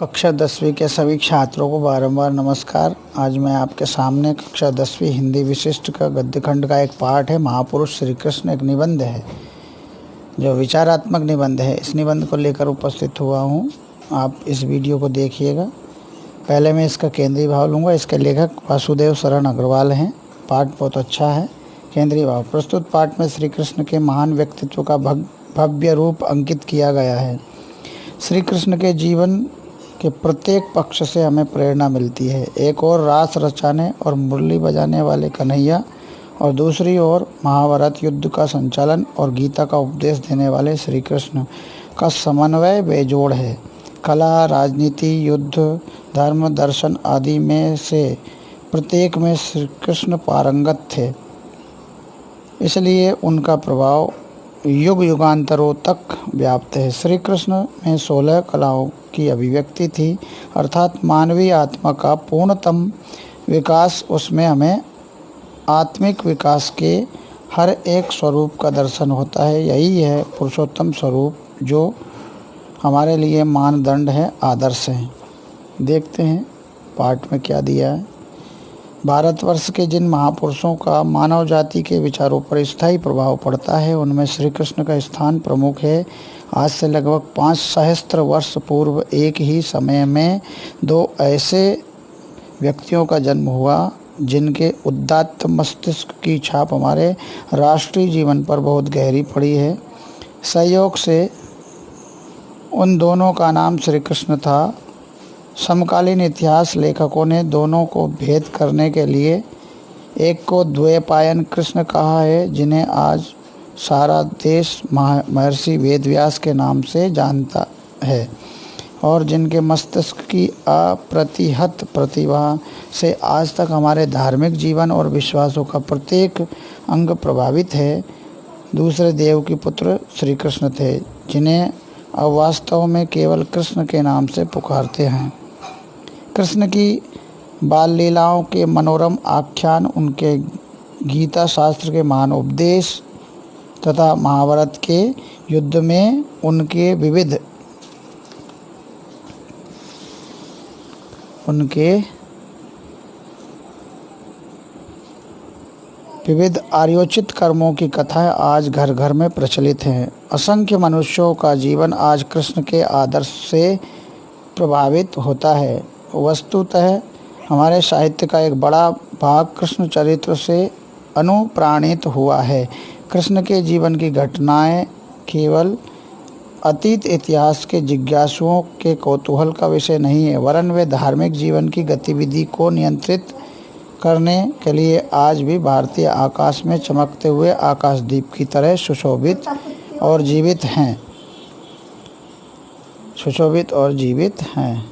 कक्षा 10वीं के सभी छात्रों को बारंबार नमस्कार। आज मैं आपके सामने कक्षा 10वीं हिंदी विशिष्ट का गद्य खंड का एक पाठ है। महापुरुष श्री कृष्ण एक निबंध है जो विचारात्मक निबंध है। इस निबंध को लेकर उपस्थित हुआ हूँ। आप इस वीडियो को देखिएगा। पहले मैं इसका केंद्रीय भाव लूँगा। इसके लेखक वासुदेव शरण अग्रवाल हैं। पाठ बहुत अच्छा है। केंद्रीय भाव। प्रस्तुत पाठ में श्री कृष्ण के महान व्यक्तित्व का भव्य रूप अंकित किया गया है। श्री कृष्ण के जीवन के प्रत्येक पक्ष से हमें प्रेरणा मिलती है। एक ओर रास रचाने और मुरली बजाने वाले कन्हैया और दूसरी ओर महाभारत युद्ध का संचालन और गीता का उपदेश देने वाले श्री कृष्ण का समन्वय बेजोड़ है। कला, राजनीति, युद्ध, धर्म, दर्शन आदि में से प्रत्येक में श्री कृष्ण पारंगत थे। इसलिए उनका प्रभाव युग युगांतरों तक व्याप्त है। श्री कृष्ण में 16 कलाओं की अभिव्यक्ति थी, अर्थात मानवीय आत्मा का पूर्णतम विकास। उसमें हमें आत्मिक विकास के हर एक स्वरूप का दर्शन होता है। यही है पुरुषोत्तम स्वरूप जो हमारे लिए मानदंड है, आदर्श है। देखते हैं पाठ में क्या दिया है। भारतवर्ष के जिन महापुरुषों का मानव जाति के विचारों पर स्थायी प्रभाव पड़ता है उनमें श्री कृष्ण का स्थान प्रमुख है। आज से लगभग 5 सहस्त्र वर्ष पूर्व एक ही समय में 2 ऐसे व्यक्तियों का जन्म हुआ जिनके उदात्त मस्तिष्क की छाप हमारे राष्ट्रीय जीवन पर बहुत गहरी पड़ी है। संयोग से उन दोनों का नाम श्री कृष्ण था। समकालीन इतिहास लेखकों ने दोनों को भेद करने के लिए एक को द्वैपायन कृष्ण कहा है, जिन्हें आज सारा देश महर्षि वेदव्यास के नाम से जानता है और जिनके मस्तिष्क की अप्रतिहत प्रतिभा से आज तक हमारे धार्मिक जीवन और विश्वासों का प्रत्येक अंग प्रभावित है। दूसरे देव के पुत्र श्री कृष्ण थे, जिन्हें अब वास्तव में केवल कृष्ण के नाम से पुकारते हैं। कृष्ण की बाल लीलाओं के मनोरम आख्यान, उनके गीता शास्त्र के महान उपदेश तथा महाभारत के युद्ध में उनके विविध आर्योचित कर्मों की कथाएं आज घर घर में प्रचलित हैं। असंख्य मनुष्यों का जीवन आज कृष्ण के आदर्श से प्रभावित होता है। वस्तुतः हमारे साहित्य का एक बड़ा भाग कृष्ण चरित्र से अनुप्राणित हुआ है। कृष्ण के जीवन की घटनाएं केवल अतीत इतिहास के जिज्ञासुओं के कौतूहल का विषय नहीं है, वरन वे धार्मिक जीवन की गतिविधि को नियंत्रित करने के लिए आज भी भारतीय आकाश में चमकते हुए आकाशदीप की तरह सुशोभित और जीवित हैं।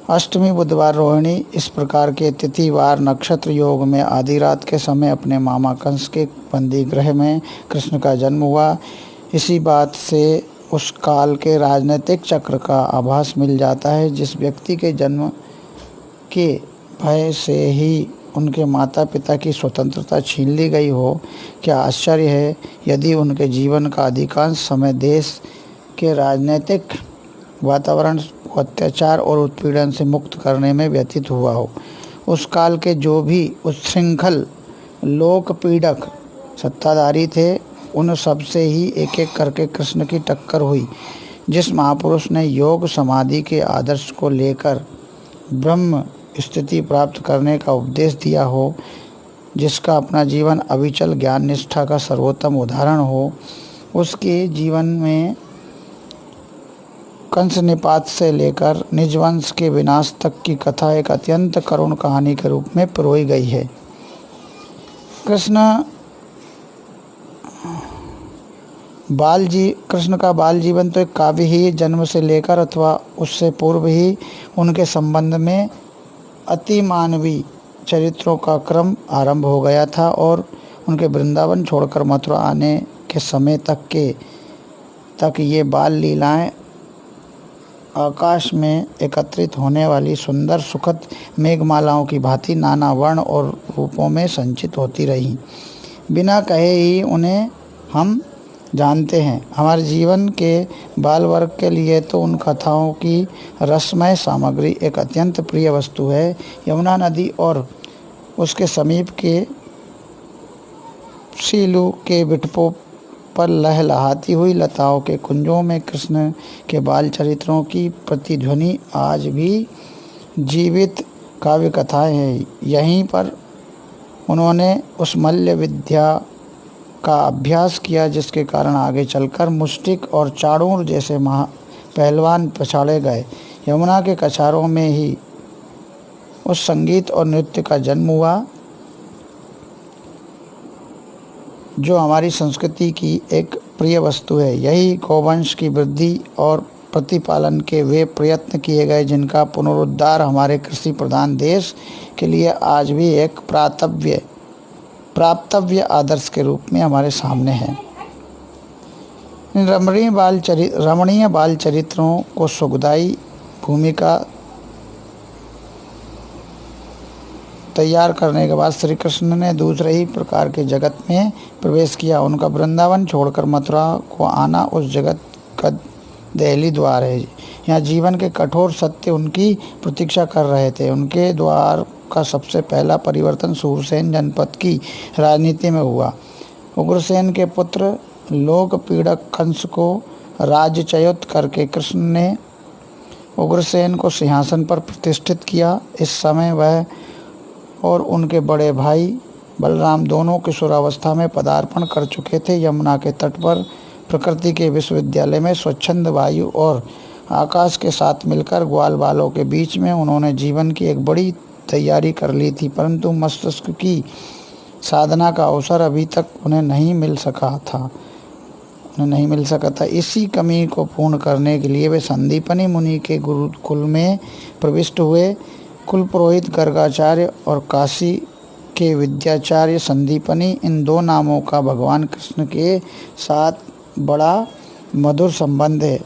अष्टमी, बुधवार, रोहिणी इस प्रकार के तिथिवार नक्षत्र योग में आधी रात के समय अपने मामा कंस के बंदी गृह में कृष्ण का जन्म हुआ। इसी बात से उस काल के राजनीतिक चक्र का आभास मिल जाता है। जिस व्यक्ति के जन्म के भय से ही उनके माता पिता की स्वतंत्रता छीन ली गई हो, क्या आश्चर्य है यदि उनके जीवन का अधिकांश समय देश के राजनीतिक वातावरण को अत्याचार और उत्पीड़न से मुक्त करने में व्यतीत हुआ हो। उस काल के जो भी उच्छृंखल लोकपीड़क सत्ताधारी थे, उन सब से ही एक एक करके कृष्ण की टक्कर हुई। जिस महापुरुष ने योग समाधि के आदर्श को लेकर ब्रह्म स्थिति प्राप्त करने का उपदेश दिया हो, जिसका अपना जीवन अविचल ज्ञान निष्ठा का सर्वोत्तम उदाहरण हो, उसके जीवन में कंस निपात से लेकर निज वंश के विनाश तक की कथा एक अत्यंत करुण कहानी के रूप में पिरोई गई है। कृष्ण का बाल जीवन तो एक काव्य ही जन्म से लेकर अथवा उससे पूर्व ही उनके संबंध में अतिमानवीय चरित्रों का क्रम आरंभ हो गया था और उनके वृंदावन छोड़कर मथुरा आने के समय तक ये बाल लीलाएं आकाश में एकत्रित होने वाली सुंदर सुखद मेघमालाओं की भांति नाना वर्ण और रूपों में संचित होती रहीं। बिना कहे ही उन्हें हम जानते हैं। हमारे जीवन के बाल वर्ग के लिए तो उन कथाओं की रसमय सामग्री एक अत्यंत प्रिय वस्तु है। यमुना नदी और उसके समीप के सीलू के बिटपों पर लहलहाती हुई लताओं के कुंजों में कृष्ण के बाल चरित्रों की प्रतिध्वनि आज भी जीवित काव्य कथाएं हैं। यहीं पर उन्होंने उस मल्ल विद्या का अभ्यास किया जिसके कारण आगे चलकर मुष्टिक और चाणूर जैसे पहलवान पछाड़े गए। यमुना के कछारों में ही उस संगीत और नृत्य का जन्म हुआ जो हमारी संस्कृति की एक प्रिय वस्तु है। यही गौवंश की वृद्धि और प्रतिपालन के वे प्रयत्न किए गए जिनका पुनरुद्धार हमारे कृषि प्रधान देश के लिए आज भी एक प्राप्तव्य आदर्श के रूप में हमारे सामने है। रमणीय बाल चरित्रों को सुखदायी भूमिका तैयार करने के बाद श्री कृष्ण ने दूसरे ही प्रकार के जगत में प्रवेश किया। उनका वृंदावन छोड़कर मथुरा को आना उस जगत का दहली द्वार है। यहाँ जीवन के कठोर सत्य उनकी प्रतीक्षा कर रहे थे। उनके द्वार का सबसे पहला परिवर्तन सूरसेन जनपद की राजनीति में हुआ। उग्रसेन के पुत्र लोक पीड़क कंस को राज्यच्युत करके कृष्ण ने उग्रसेन को सिंहासन पर प्रतिष्ठित किया। इस समय वह और उनके बड़े भाई बलराम दोनों किशोरावस्था में पदार्पण कर चुके थे। यमुना के तट पर प्रकृति के विश्वविद्यालय में स्वच्छंद वायु और आकाश के साथ मिलकर ग्वाल बालों के बीच में उन्होंने जीवन की एक बड़ी तैयारी कर ली थी, परंतु मस्तिष्क की साधना का अवसर अभी तक उन्हें नहीं मिल सका था। इसी कमी को पूर्ण करने के लिए वे संदीपनी मुनि के गुरुकुल में प्रविष्ट हुए। कुल पुरोहित गर्गाचार्य और काशी के विद्याचार्य संदीपनी, इन दो नामों का भगवान कृष्ण के साथ बड़ा मधुर संबंध है।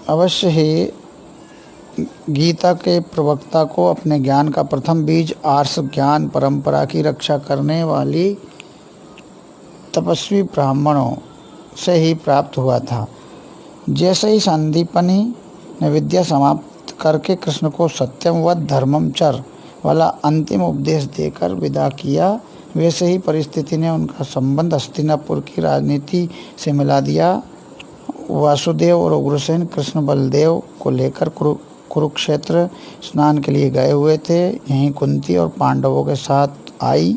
अवश्य ही गीता के प्रवक्ता को अपने ज्ञान का प्रथम बीज आर्ष ज्ञान परंपरा की रक्षा करने वाली तपस्वी ब्राह्मणों से ही प्राप्त हुआ था। जैसे ही संदीपनी ने विद्या समाप्त करके कृष्ण को सत्यम व धर्मम चर वाला अंतिम उपदेश देकर विदा किया, वैसे ही परिस्थिति ने उनका संबंध हस्तिनापुर की राजनीति से मिला दिया। वासुदेव और उग्रसेन कृष्ण बलदेव को लेकर कुरुक्षेत्र स्नान के लिए गए हुए थे। यहीं कुंती और पांडवों के साथ आई।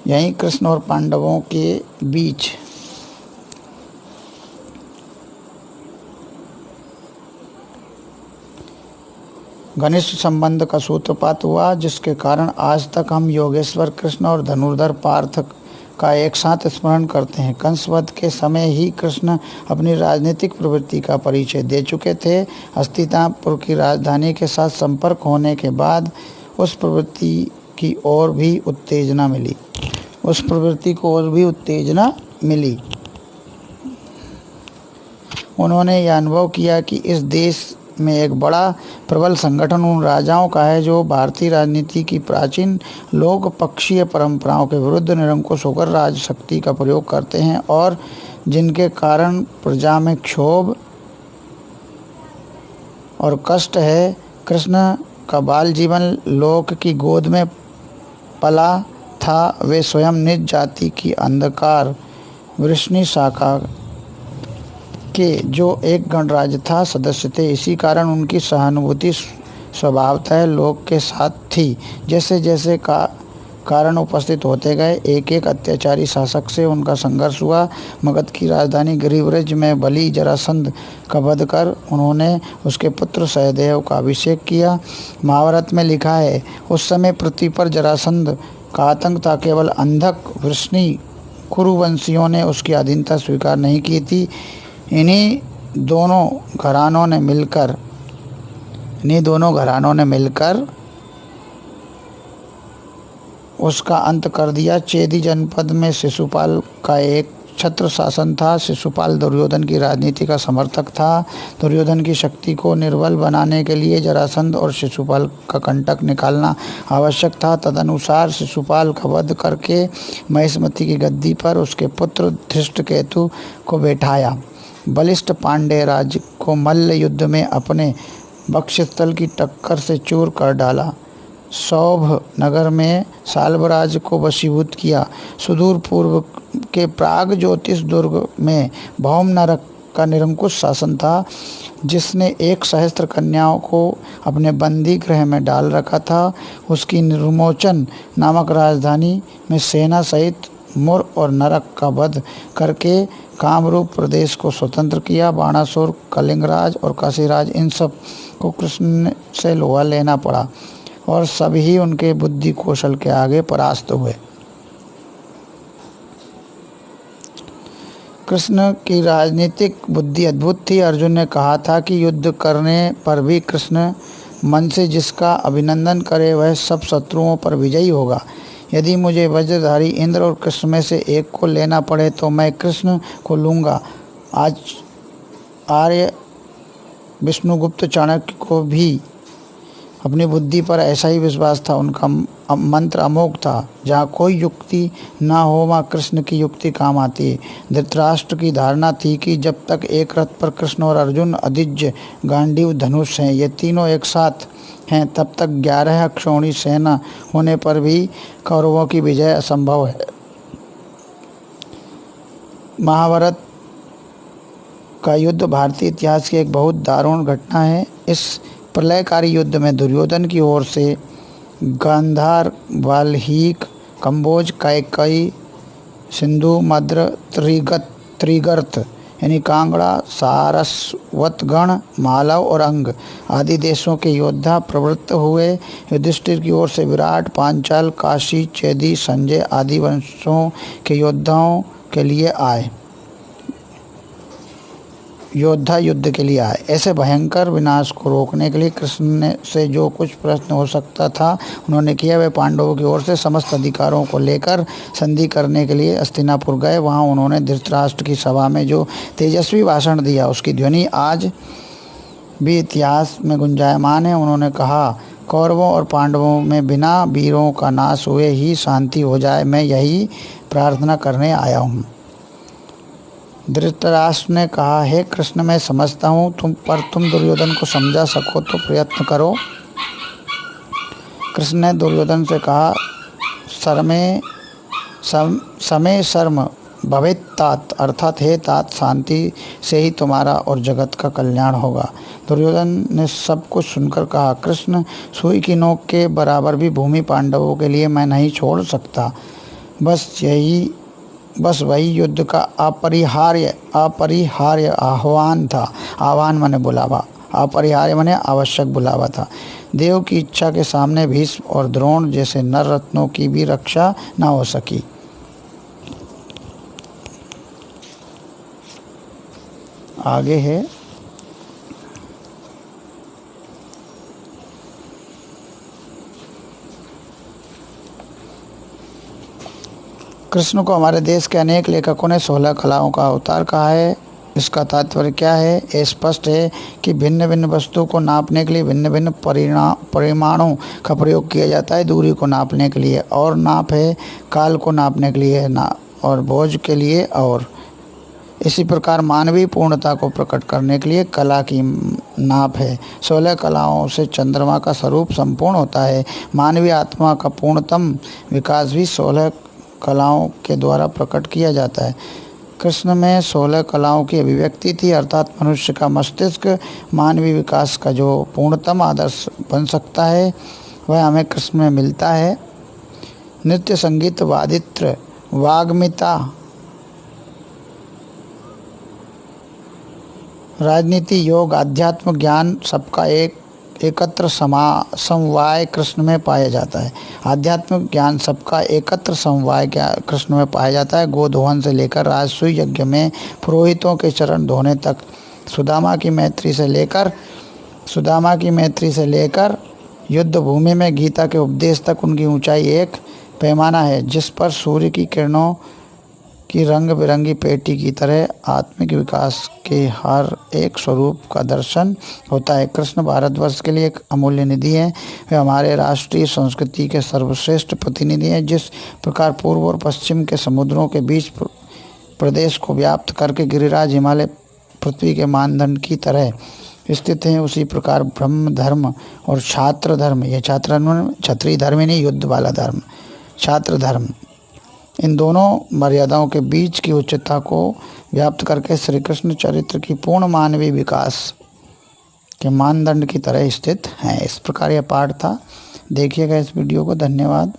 यहीं कृष्ण और पांडवों के बीच घनिष्ठ संबंध का सूत्रपात हुआ, जिसके कारण आज तक हम योगेश्वर कृष्ण और धनुर्धर पार्थ का एक साथ स्मरण करते हैं। कंसवध के समय ही कृष्ण अपनी राजनीतिक प्रवृत्ति का परिचय दे चुके थे। हस्तिनापुर की राजधानी के साथ संपर्क होने के बाद उस प्रवृत्ति की और भी उत्तेजना मिली। उन्होंने यह अनुभव किया कि इस देश में एक बड़ा प्रबल संगठन उन राजाओं का है जो भारतीय राजनीति की प्राचीन लोक पक्षीय परंपराओं के विरुद्ध निरंकुश होकर राजशक्ति का प्रयोग करते हैं और जिनके कारण प्रजा में क्षोभ और कष्ट है। कृष्ण का बाल जीवन लोक की गोद में पला था। वे स्वयं निज जाति की अंधकार वृष्णि शाखा के जो एक गणराज्य था सदस्य थे। इसी कारण उनकी सहानुभूति स्वभावतः लोक के साथ थी। जैसे जैसे कारण उपस्थित होते गए, एक एक अत्याचारी शासक से उनका संघर्ष हुआ। मगध की राजधानी गिरिव्रज में बलि जरासंध का वध कर उन्होंने उसके पुत्र सहदेव का अभिषेक किया। महाभारत में लिखा है, उस समय पृथ्वी पर जरासंध का आतंक था। केवल अंधक वृष्णि कुरुवंशियों ने उसकी अधीनता स्वीकार नहीं की थी। इन्हीं दोनों घरानों ने मिलकर उसका अंत कर दिया। चेदी जनपद में शिशुपाल का एक छत्र शासन था। शिशुपाल दुर्योधन की राजनीति का समर्थक था। दुर्योधन की शक्ति को निर्बल बनाने के लिए जरासंध और शिशुपाल का कंटक निकालना आवश्यक था। तदनुसार शिशुपाल का वध करके महेशमती की गद्दी पर उसके पुत्र धृष्टकेतु को बैठाया। बलिष्ठ पांड्य राज्य को मल्ल युद्ध में अपने वक्षस्थल की टक्कर से चूर कर डाला। सौभ नगर में साल्वराज को वशीभूत किया। सुदूर पूर्व के प्राग ज्योतिष दुर्ग में भौम नरक का निरंकुश शासन था, जिसने 1 सहस्त्र कन्याओं को अपने बंदी गृह में डाल रखा था। उसकी निर्मोचन नामक राजधानी में सेना सहित मुर और नरक का वध करके कामरूप प्रदेश को स्वतंत्र किया। बाणासुर, कलिंगराज और काशीराज, इन सब को कृष्ण से लोहा लेना पड़ा और सभी उनके बुद्धि कौशल के आगे परास्त हुए। कृष्ण की राजनीतिक बुद्धि अद्भुत थी। अर्जुन ने कहा था कि युद्ध करने पर भी कृष्ण मन से जिसका अभिनंदन करे वह सब शत्रुओं पर विजयी होगा। यदि मुझे वज्रधारी इंद्र और कृष्ण में से एक को लेना पड़े तो मैं कृष्ण को लूँगा। आज आर्य विष्णुगुप्त चाणक्य को भी अपनी बुद्धि पर ऐसा ही विश्वास था। उनका मंत्र अमोघ था। जहाँ कोई युक्ति ना हो वहाँ कृष्ण की युक्ति काम आती है। धृतराष्ट्र की धारणा थी कि जब तक एक रथ पर कृष्ण और अर्जुन, अदिज्य, गांडीव, धनुष हैं, ये तीनों एक साथ हैं, तब तक 11 अक्षौणी सेना होने पर भी कौरवों की विजय असंभव है। महाभारत का युद्ध भारतीय इतिहास की एक बहुत दारुण घटना है। इस प्रलयकारी युद्ध में दुर्योधन की ओर से गांधार, वाल्हीक, कंबोज, कैकई, सिंधु, मद्र, त्रिगर्त यानी कांगड़ा, सारस्वतगण, मालव और अंग आदि देशों के योद्धा प्रवृत्त हुए। युधिष्ठिर की ओर से विराट, पांचाल, काशी, चेदी, संजय आदि वंशों के योद्धा युद्ध के लिए आए। ऐसे भयंकर विनाश को रोकने के लिए कृष्ण से जो कुछ प्रश्न हो सकता था उन्होंने किया। वे पांडवों की ओर से समस्त अधिकारों को लेकर संधि करने के लिए हस्तिनापुर गए। वहां उन्होंने धृतराष्ट्र की सभा में जो तेजस्वी भाषण दिया उसकी ध्वनि आज भी इतिहास में गुंजायमान है। उन्होंने कहा, कौरवों और पांडवों में बिना वीरों का नाश हुए ही शांति हो जाए, मैं यही प्रार्थना करने आया हूँ। धृतराष्ट्र ने कहा, हे कृष्ण, मैं समझता हूँ तुम दुर्योधन को समझा सको तो प्रयत्न करो। कृष्ण ने दुर्योधन से कहा, समय शर्म भवेत् तात, अर्थात हे तात, शांति से ही तुम्हारा और जगत का कल्याण होगा। दुर्योधन ने सब कुछ सुनकर कहा, कृष्ण, सुई की नोक के बराबर भी भूमि पांडवों के लिए मैं नहीं छोड़ सकता। बस वही युद्ध का अपरिहार्य आह्वान था। आह्वान माने बुलावा, अपरिहार्य माने आवश्यक बुलावा था। देव की इच्छा के सामने भीष्म और द्रोण जैसे नर रत्नों की भी रक्षा न हो सकी। आगे है कृष्ण को हमारे देश के अनेक लेखकों ने 16 कलाओं का अवतार कहा है। इसका तात्पर्य क्या है? ये स्पष्ट है कि भिन्न भिन्न वस्तु को नापने के लिए भिन्न भिन्न परिमाणों का प्रयोग किया जाता है। दूरी को नापने के लिए और नाप है, काल को नापने के लिए और बोझ के लिए और। इसी प्रकार मानवीय पूर्णता को प्रकट करने के लिए कला की नाप है। 16 कलाओं से चंद्रमा का स्वरूप संपूर्ण होता है। मानवीय आत्मा का पूर्णतम विकास भी 16 कलाओं के द्वारा प्रकट किया जाता है। कृष्ण में 16 कलाओं की अभिव्यक्ति थी, अर्थात मनुष्य का मस्तिष्क मानवीय विकास का जो पूर्णतम आदर्श बन सकता है वह हमें कृष्ण में मिलता है। नृत्य, संगीत, वादित्र, वाग्मिता, राजनीति, योग, आध्यात्म, ज्ञान सबका एकत्र समवाय कृष्ण में पाया जाता है। आध्यात्मिक ज्ञान सबका एकत्र समवाय कृष्ण में पाया जाता है। गोधोहन से लेकर राजसूय यज्ञ में पुरोहितों के चरण धोने तक, सुदामा की मैत्री से लेकर युद्ध भूमि में गीता के उपदेश तक उनकी ऊंचाई एक पैमाना है जिस पर सूर्य की किरणों कि रंग बिरंगी पेटी की तरह आत्मिक विकास के हर एक स्वरूप का दर्शन होता है। कृष्ण भारतवर्ष के लिए एक अमूल्य निधि है। वे हमारे राष्ट्रीय संस्कृति के सर्वश्रेष्ठ प्रतिनिधि हैं। जिस प्रकार पूर्व और पश्चिम के समुद्रों के बीच प्रदेश को व्याप्त करके गिरिराज हिमालय पृथ्वी के मानदंड की तरह स्थित हैं, उसी प्रकार ब्रह्म धर्म और छात्र धर्म, ये क्षत्रिय धर्म नहीं, युद्ध वाला धर्म, छात्र धर्म, इन दोनों मर्यादाओं के बीच की उच्चता को व्याप्त करके श्री कृष्ण चरित्र की पूर्ण मानवीय विकास के मानदंड की तरह स्थित हैं। इस प्रकार यह पाठ था। देखिएगा इस वीडियो को। धन्यवाद।